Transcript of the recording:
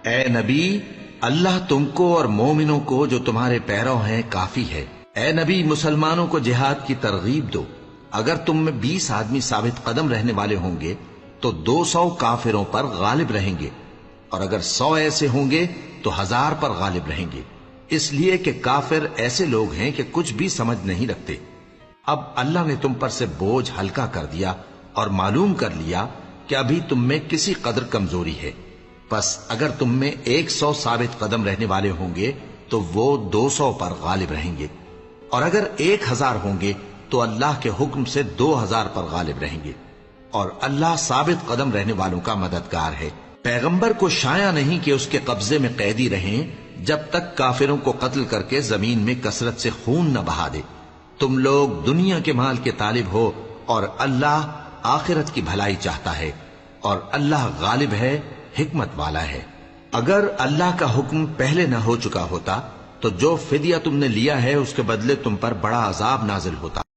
اے نبی، اللہ تم کو اور مومنوں کو جو تمہارے پیرو ہیں کافی ہے۔ اے نبی، مسلمانوں کو جہاد کی ترغیب دو۔ اگر تم میں 20 آدمی ثابت قدم رہنے والے ہوں گے تو 200 کافروں پر غالب رہیں گے، اور اگر 100 ایسے ہوں گے تو 1000 پر غالب رہیں گے، اس لیے کہ کافر ایسے لوگ ہیں کہ کچھ بھی سمجھ نہیں رکھتے۔ اب اللہ نے تم پر سے بوجھ ہلکا کر دیا اور معلوم کر لیا کہ ابھی تم میں کسی قدر کمزوری ہے، پس اگر تم میں 100 ثابت قدم رہنے والے ہوں گے تو وہ 200 پر غالب رہیں گے، اور اگر 1000 ہوں گے تو اللہ کے حکم سے 2000 پر غالب رہیں گے، اور اللہ ثابت قدم رہنے والوں کا مددگار ہے۔ پیغمبر کو شایع نہیں کہ اس کے قبضے میں قیدی رہیں جب تک کافروں کو قتل کر کے زمین میں کثرت سے خون نہ بہا دے۔ تم لوگ دنیا کے مال کے طالب ہو اور اللہ آخرت کی بھلائی چاہتا ہے، اور اللہ غالب ہے، حکمت والا ہے۔ اگر اللہ کا حکم پہلے نہ ہو چکا ہوتا تو جو فدیہ تم نے لیا ہے اس کے بدلے تم پر بڑا عذاب نازل ہوتا۔